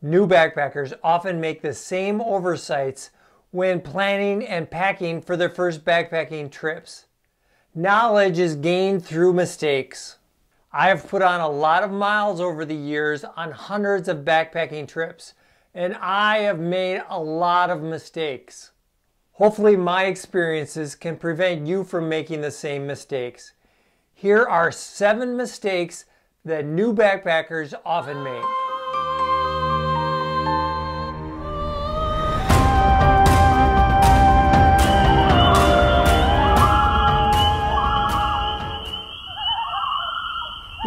New backpackers often make the same oversights when planning and packing for their first backpacking trips. Knowledge is gained through mistakes. I have put on a lot of miles over the years on hundreds of backpacking trips, and I have made a lot of mistakes. Hopefully my experiences can prevent you from making the same mistakes. Here are 7 mistakes that new backpackers often make.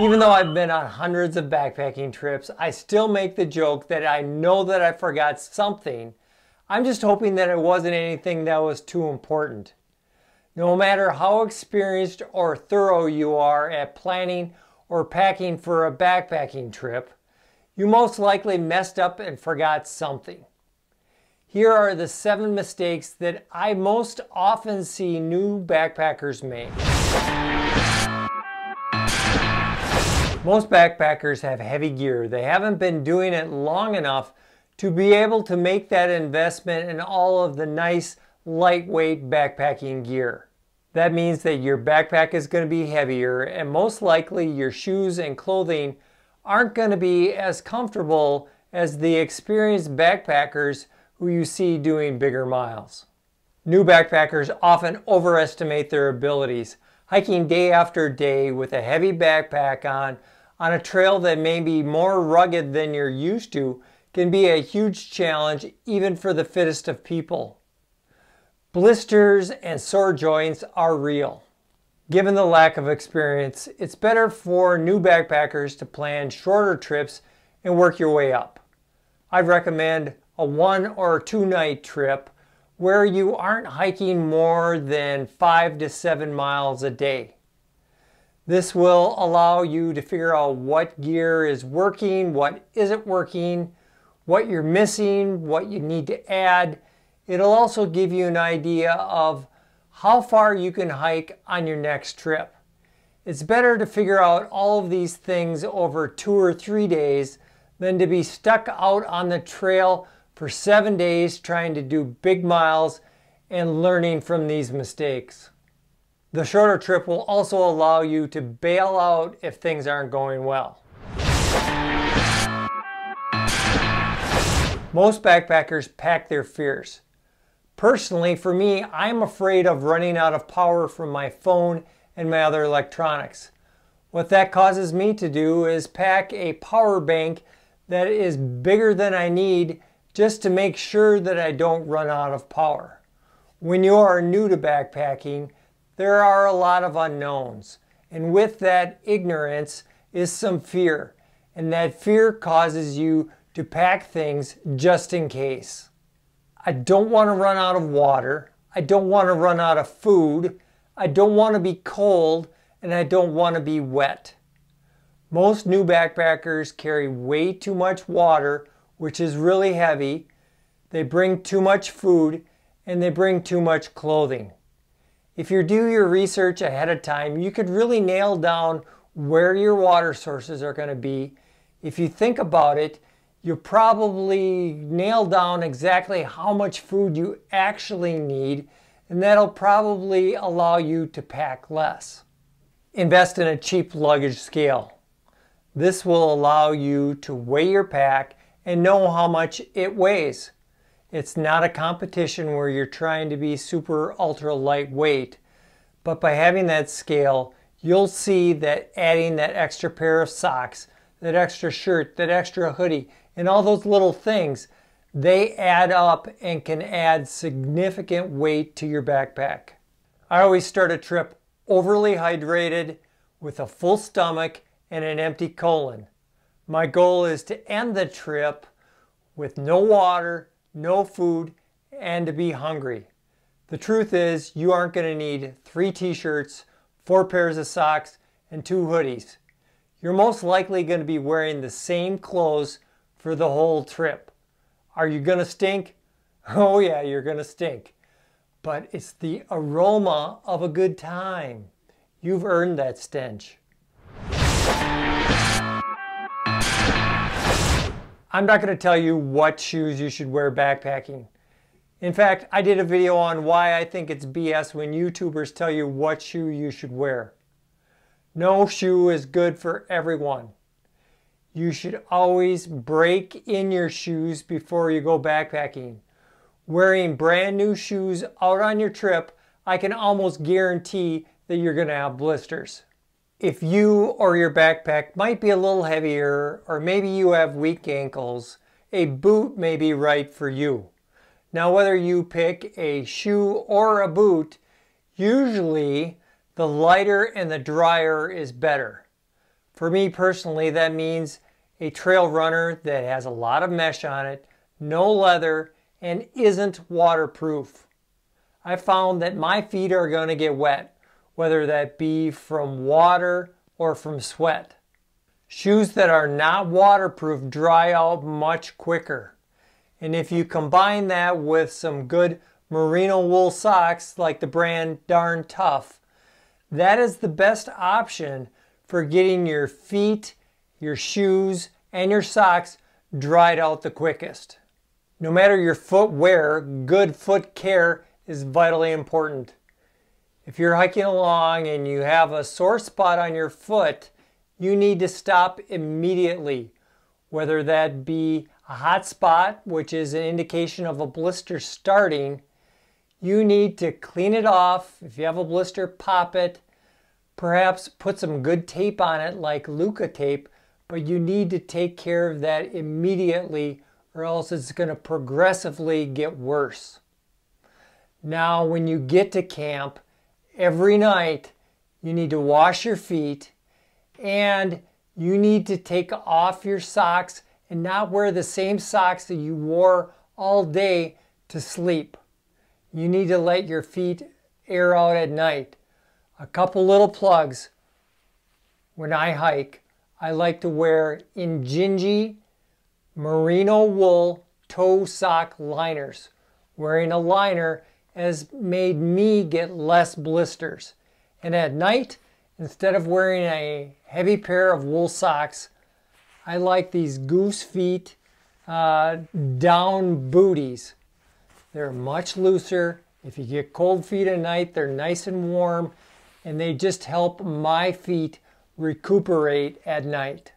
Even though I've been on hundreds of backpacking trips, I still make the joke that I know that I forgot something. I'm just hoping that it wasn't anything that was too important. No matter how experienced or thorough you are at planning or packing for a backpacking trip, you most likely messed up and forgot something. Here are the 7 mistakes that I most often see new backpackers make. Most backpackers have heavy gear. They haven't been doing it long enough to be able to make that investment in all of the nice, lightweight backpacking gear. That means that your backpack is going to be heavier, and most likely your shoes and clothing aren't going to be as comfortable as the experienced backpackers who you see doing bigger miles. New backpackers often overestimate their abilities. Hiking day after day with a heavy backpack on a trail that may be more rugged than you're used to can be a huge challenge even for the fittest of people. Blisters and sore joints are real. Given the lack of experience, it's better for new backpackers to plan shorter trips and work your way up. I recommend a 1 or 2 night trip where you aren't hiking more than 5 to 7 miles a day. This will allow you to figure out what gear is working, what isn't working, what you're missing, what you need to add. It'll also give you an idea of how far you can hike on your next trip. It's better to figure out all of these things over 2 or 3 days than to be stuck out on the trail for 7 days trying to do big miles and learning from these mistakes. The shorter trip will also allow you to bail out if things aren't going well. Most backpackers pack their fears. Personally, for me, I'm afraid of running out of power from my phone and my other electronics. What that causes me to do is pack a power bank that is bigger than I need just to make sure that I don't run out of power. When you are new to backpacking, there are a lot of unknowns, and with that ignorance is some fear, and that fear causes you to pack things just in case. I don't want to run out of water, I don't want to run out of food, I don't want to be cold, and I don't want to be wet. Most new backpackers carry way too much water, which is really heavy. They bring too much food, and they bring too much clothing. If you do your research ahead of time, you could really nail down where your water sources are going to be. If you think about it, you'll probably nail down exactly how much food you actually need, and that'll probably allow you to pack less. Invest in a cheap luggage scale. This will allow you to weigh your pack and know how much it weighs. It's not a competition where you're trying to be super ultra lightweight, but by having that scale, you'll see that adding that extra pair of socks, that extra shirt, that extra hoodie, and all those little things, they add up and can add significant weight to your backpack. I always start a trip overly hydrated with a full stomach and an empty colon. My goal is to end the trip with no water, no food, and to be hungry. The truth is, you aren't going to need 3 t-shirts, 4 pairs of socks, and 2 hoodies. You're most likely going to be wearing the same clothes for the whole trip. Are you going to stink? Oh yeah, you're going to stink. But it's the aroma of a good time. You've earned that stench. I'm not going to tell you what shoes you should wear backpacking. In fact, I did a video on why I think it's BS when YouTubers tell you what shoe you should wear. No shoe is good for everyone. You should always break in your shoes before you go backpacking. Wearing brand new shoes out on your trip, I can almost guarantee that you're going to have blisters. If you or your backpack might be a little heavier, or maybe you have weak ankles, a boot may be right for you. Now, whether you pick a shoe or a boot, usually the lighter and the drier is better. For me personally, that means a trail runner that has a lot of mesh on it, no leather, and isn't waterproof. I found that my feet are going to get wet, whether that be from water or from sweat. Shoes that are not waterproof dry out much quicker. And if you combine that with some good merino wool socks like the brand Darn Tough, that is the best option for getting your feet, your shoes, and your socks dried out the quickest. No matter your footwear, good foot care is vitally important. If you're hiking along and you have a sore spot on your foot, you need to stop immediately, whether that be a hot spot, which is an indication of a blister starting. You need to clean it off. If you have a blister, pop it. Perhaps put some good tape on it like Luca tape, but you need to take care of that immediately or else it's going to progressively get worse. Now, when you get to camp, every night you need to wash your feet and you need to take off your socks and not wear the same socks that you wore all day to sleep. You need to let your feet air out at night. A couple little plugs. When I hike, I like to wear Injinji merino wool toe sock liners. Wearing a liner has made me get less blisters. And at night, instead of wearing a heavy pair of wool socks, I like these goose feet down booties. They're much looser. If you get cold feet at night, they're nice and warm, and they just help my feet recuperate at night.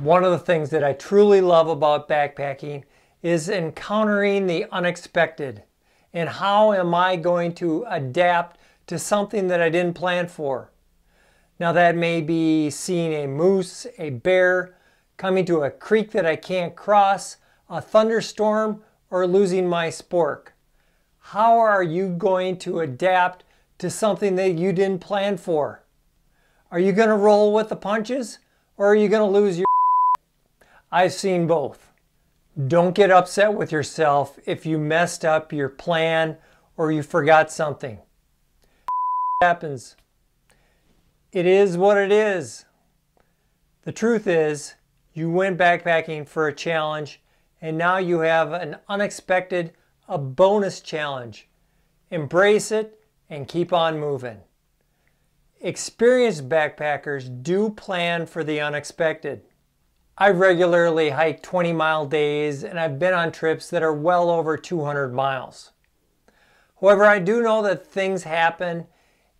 One of the things that I truly love about backpacking is encountering the unexpected. And how am I going to adapt to something that I didn't plan for? Now, that may be seeing a moose, a bear, coming to a creek that I can't cross, a thunderstorm, or losing my spork. How are you going to adapt to something that you didn't plan for? Are you going to roll with the punches, or are you going to lose your I've seen both. Don't get upset with yourself if you messed up your plan or you forgot something. Happens. It is what it is. The truth is, you went backpacking for a challenge and now you have an unexpected, a bonus challenge. Embrace it and keep on moving. Experienced backpackers do plan for the unexpected. I regularly hike 20-mile days and I've been on trips that are well over 200 miles. However, I do know that things happen,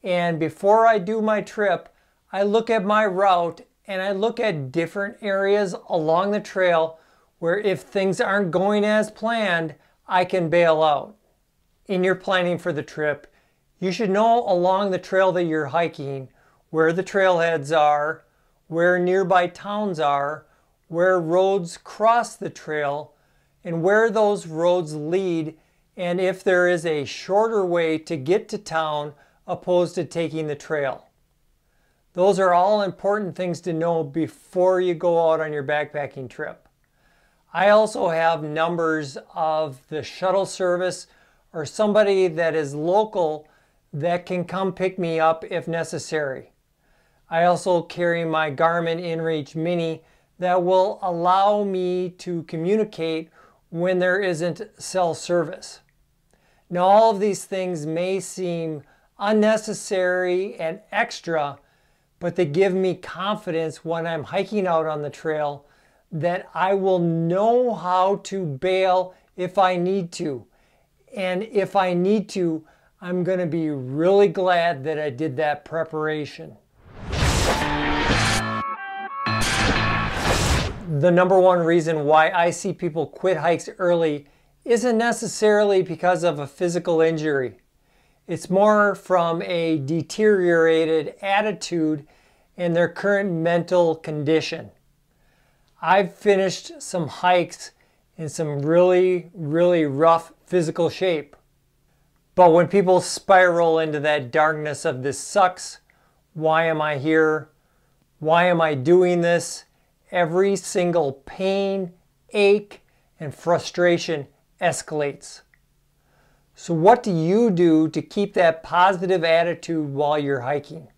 and before I do my trip, I look at my route and I look at different areas along the trail where if things aren't going as planned, I can bail out. In your planning for the trip, you should know along the trail that you're hiking where the trailheads are, where nearby towns are, where roads cross the trail, and where those roads lead, and if there is a shorter way to get to town opposed to taking the trail. Those are all important things to know before you go out on your backpacking trip. I also have numbers of the shuttle service or somebody that is local that can come pick me up if necessary. I also carry my Garmin InReach Mini that will allow me to communicate when there isn't cell service. Now, all of these things may seem unnecessary and extra, but they give me confidence when I'm hiking out on the trail that I will know how to bail if I need to. And if I need to, I'm going to be really glad that I did that preparation. The number one reason why I see people quit hikes early isn't necessarily because of a physical injury. It's more from a deteriorated attitude and their current mental condition. I've finished some hikes in some really, really rough physical shape. But when people spiral into that darkness of this sucks, why am I here? Why am I doing this? Every single pain, ache, and frustration escalates. So what do you do to keep that positive attitude while you're hiking?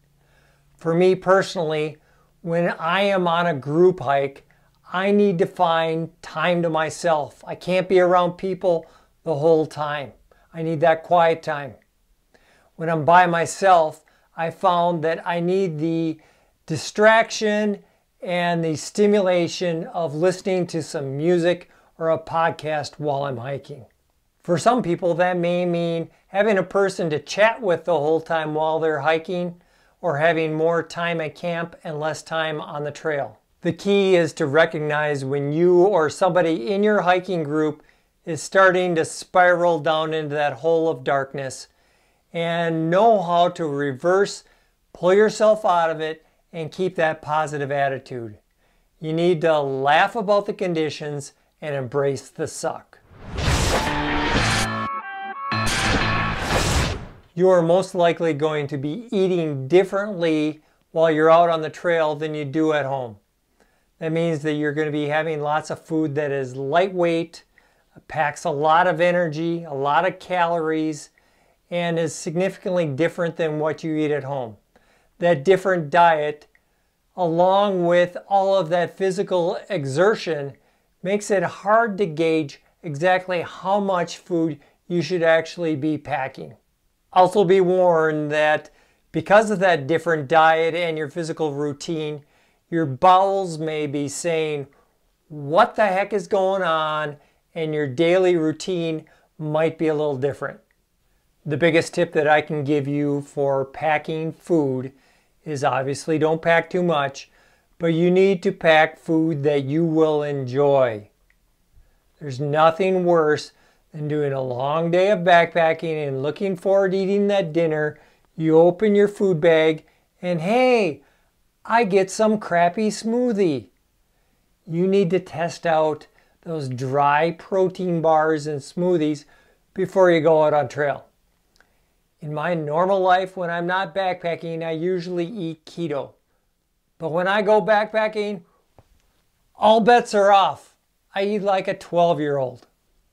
For me personally, when I am on a group hike, I need to find time to myself. I can't be around people the whole time. I need that quiet time. When I'm by myself, I found that I need the distraction and the stimulation of listening to some music or a podcast while I'm hiking. For some people, that may mean having a person to chat with the whole time while they're hiking, or having more time at camp and less time on the trail. The key is to recognize when you or somebody in your hiking group is starting to spiral down into that hole of darkness, and know how to reverse, pull yourself out of it, and keep that positive attitude. You need to laugh about the conditions and embrace the suck. You are most likely going to be eating differently while you're out on the trail than you do at home. That means that you're going to be having lots of food that is lightweight, packs a lot of energy, a lot of calories, and is significantly different than what you eat at home. That different diet, along with all of that physical exertion, makes it hard to gauge exactly how much food you should actually be packing. Also be warned that because of that different diet and your physical routine, your bowels may be saying, what the heck is going on? And your daily routine might be a little different. The biggest tip that I can give you for packing food is obviously don't pack too much, but you need to pack food that you will enjoy. There's nothing worse than doing a long day of backpacking and looking forward to eating that dinner. You open your food bag and hey, I get some crappy smoothie. You need to test out those dry protein bars and smoothies before you go out on trail. In my normal life, when I'm not backpacking, I usually eat keto. But when I go backpacking, all bets are off. I eat like a 12-year-old.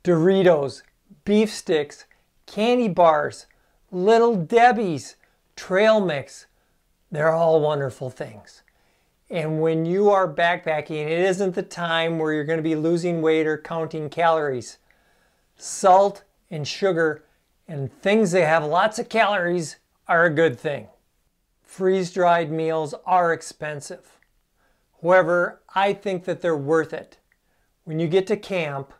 Doritos, beef sticks, candy bars, Little Debbie's, trail mix. They're all wonderful things. And when you are backpacking, it isn't the time where you're going to be losing weight or counting calories. Salt and sugar and things that have lots of calories are a good thing. Freeze-dried meals are expensive. However, I think that they're worth it. When you get to camp,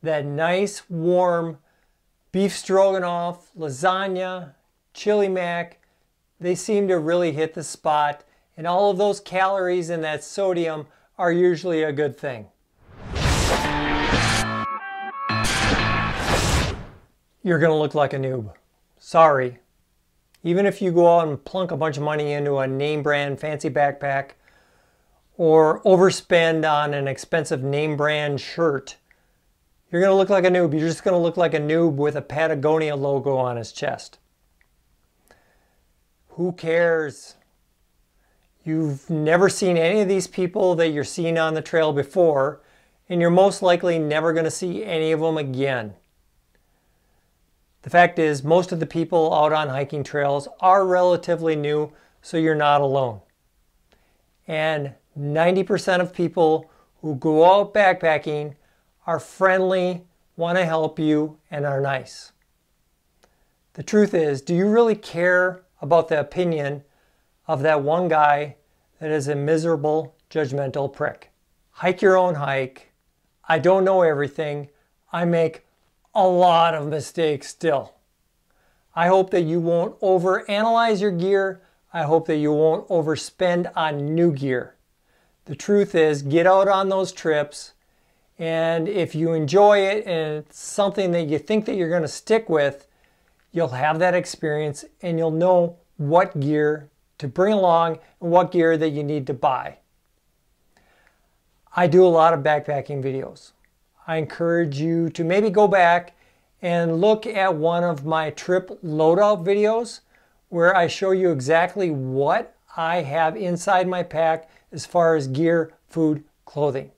that nice, warm beef stroganoff, lasagna, chili mac, they seem to really hit the spot, and all of those calories and that sodium are usually a good thing. You're going to look like a noob. Sorry. Even if you go out and plunk a bunch of money into a name brand fancy backpack or overspend on an expensive name brand shirt, you're going to look like a noob. You're just going to look like a noob with a Patagonia logo on his chest. Who cares? You've never seen any of these people that you're seeing on the trail before, and you're most likely never going to see any of them again. The fact is, most of the people out on hiking trails are relatively new, so you're not alone. And 90% of people who go out backpacking are friendly, want to help you, and are nice. The truth is, do you really care about the opinion of that one guy that is a miserable, judgmental prick. Hike your own hike. I don't know everything. I make a lot of mistakes still. I hope that you won't overanalyze your gear. I hope that you won't overspend on new gear. The truth is, get out on those trips, and if you enjoy it and it's something that you think that you're going to stick with, you'll have that experience and you'll know what gear to bring along and what gear that you need to buy. I do a lot of backpacking videos. I encourage you to maybe go back and look at one of my trip loadout videos where I show you exactly what I have inside my pack as far as gear, food, clothing.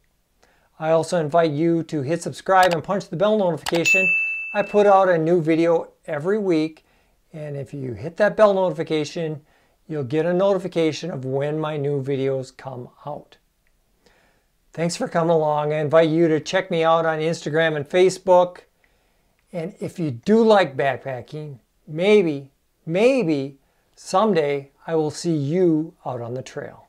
I also invite you to hit subscribe and punch the bell notification. I put out a new video every week, and if you hit that bell notification, you'll get a notification of when my new videos come out. Thanks for coming along. I invite you to check me out on Instagram and Facebook. And if you do like backpacking, maybe someday I will see you out on the trail.